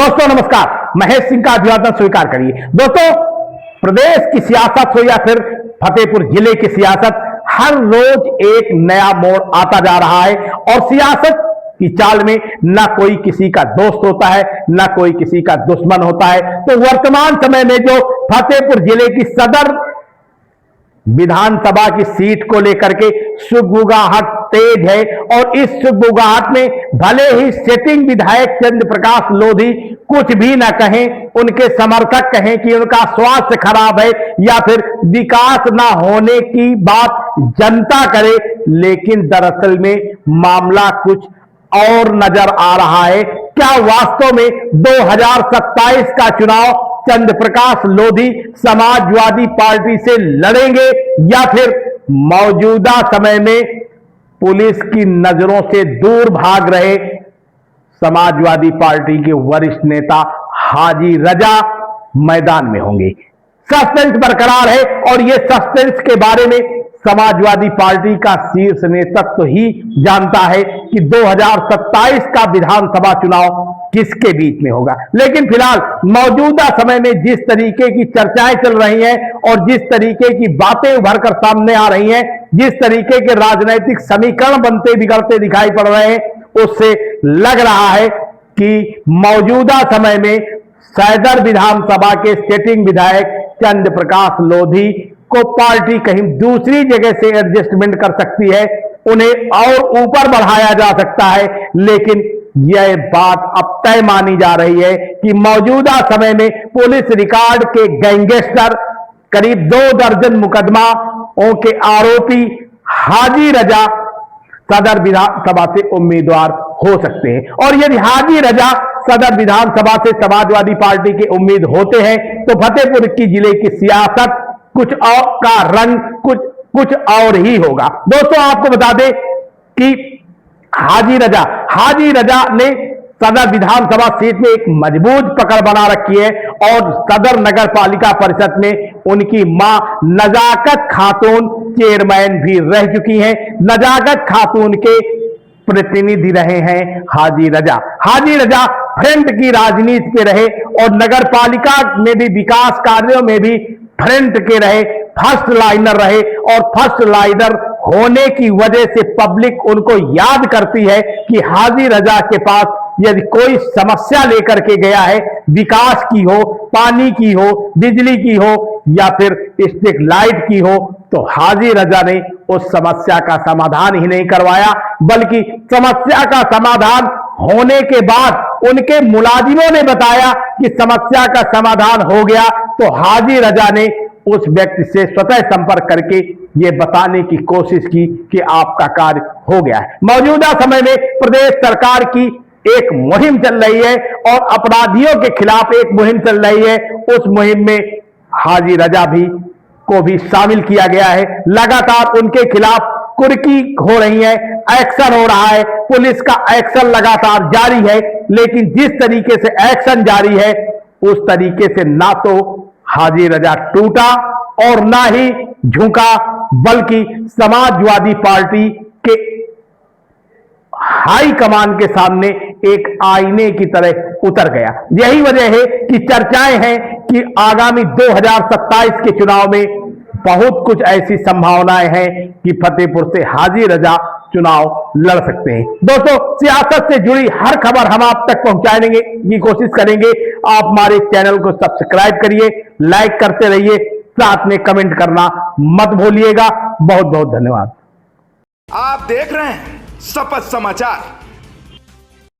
दोस्तों नमस्कार, महेश सिंह का अभिवादन स्वीकार करिए। दोस्तों, प्रदेश की सियासत हो या फिर फतेहपुर जिले की सियासत, हर रोज एक नया मोड़ आता जा रहा है और सियासत की चाल में ना कोई किसी का दोस्त होता है, ना कोई किसी का दुश्मन होता है। तो वर्तमान समय में जो फतेहपुर जिले की सदर विधानसभा की सीट को लेकर के सुगबुगाहट तेज है और इस सुगबुगाहट में भले ही सिटिंग विधायक चंद्र प्रकाश लोधी कुछ भी ना कहें, उनके समर्थक कहें कि उनका स्वास्थ्य खराब है या फिर विकास ना होने की बात जनता करे, लेकिन दरअसल में मामला कुछ और नजर आ रहा है। क्या वास्तव में 2027 का चुनाव चंद्र प्रकाश लोधी समाजवादी पार्टी से लड़ेंगे या फिर मौजूदा समय में पुलिस की नजरों से दूर भाग रहे समाजवादी पार्टी के वरिष्ठ नेता हाजी रजा मैदान में होंगे? सस्पेंस बरकरार है और यह सस्पेंस के बारे में समाजवादी पार्टी का शीर्ष नेतृत्व ही जानता है कि 2027 का विधानसभा चुनाव किसके बीच में होगा। लेकिन फिलहाल मौजूदा समय में जिस तरीके की चर्चाएं चल रही हैं और जिस तरीके की बातें उभर कर सामने आ रही हैं, जिस तरीके के राजनीतिक समीकरण बनते बिगड़ते दिखाई पड़ रहे हैं, उससे लग रहा है कि मौजूदा समय में सदर विधानसभा के सिटिंग विधायक चंद्र प्रकाश लोधी को पार्टी कहीं दूसरी जगह से एडजस्टमेंट कर सकती है, उन्हें और ऊपर बढ़ाया जा सकता है। लेकिन यह बात अब तय मानी जा रही है कि मौजूदा समय में पुलिस रिकॉर्ड के गैंगस्टर, करीब 2 दर्जन मुकदमाओं के आरोपी हाजी रजा सदर विधानसभा से उम्मीदवार हो सकते हैं। और यदि हाजी रजा सदर विधानसभा से समाजवादी पार्टी के उम्मीद होते हैं तो फतेहपुर की जिले की सियासत कुछ और का रंग कुछ और ही होगा। दोस्तों, आपको बता दें कि हाजी रजा ने सदर विधानसभा सीट में एक मजबूत पकड़ बना रखी है और सदर नगर पालिका परिषद में उनकी मां नजाकत खातून चेयरमैन भी रह चुकी हैं। नजाकत खातून के प्रतिनिधि रहे हैं हाजी रजा फ्रंट की राजनीति पे रहे और नगर पालिका में भी विकास कार्यों में भी फ्रंट के रहे, फर्स्ट लाइनर रहे और फर्स्ट लाइनर होने की वजह से पब्लिक उनको याद करती है कि हाजी रजा के पास यदि कोई समस्या लेकर के गया है, विकास की हो, पानी की हो, बिजली की हो या फिर स्ट्रीट लाइट की हो, तो हाजी रजा ने उस समस्या का समाधान ही नहीं करवाया, बल्कि समस्या का समाधान होने के बाद उनके मुलाजिमों ने बताया कि समस्या का समाधान हो गया, तो हाजी रजा ने उस व्यक्ति से स्वतः संपर्क करके यह बताने की कोशिश की कि आपका कार्य हो गया है। मौजूदा समय में प्रदेश सरकार की एक मुहिम चल रही है और अपराधियों के खिलाफ एक मुहिम चल रही है। उस मुहिम में हाजी रजा को भी शामिल किया गया है। लगातार उनके खिलाफ कुर्की हो रही है, एक्शन हो रहा है, पुलिस का एक्शन लगातार जारी है। लेकिन जिस तरीके से एक्शन जारी है उस तरीके से ना तो हाजी रजा टूटा और ना ही झुका, बल्कि समाजवादी पार्टी के हाई कमान के सामने एक आईने की तरह उतर गया। यही वजह है कि चर्चाएं हैं कि आगामी 2027 के चुनाव में बहुत कुछ ऐसी संभावनाएं हैं कि फतेहपुर से हाजी रजा चुनाव लड़ सकते हैं। दोस्तों, सियासत से जुड़ी हर खबर हम आप तक पहुंचाने की कोशिश करेंगे। आप हमारे चैनल को सब्सक्राइब करिए, लाइक करते रहिए, साथ में कमेंट करना मत भूलिएगा। बहुत बहुत धन्यवाद। आप देख रहे हैं शपथ समाचार।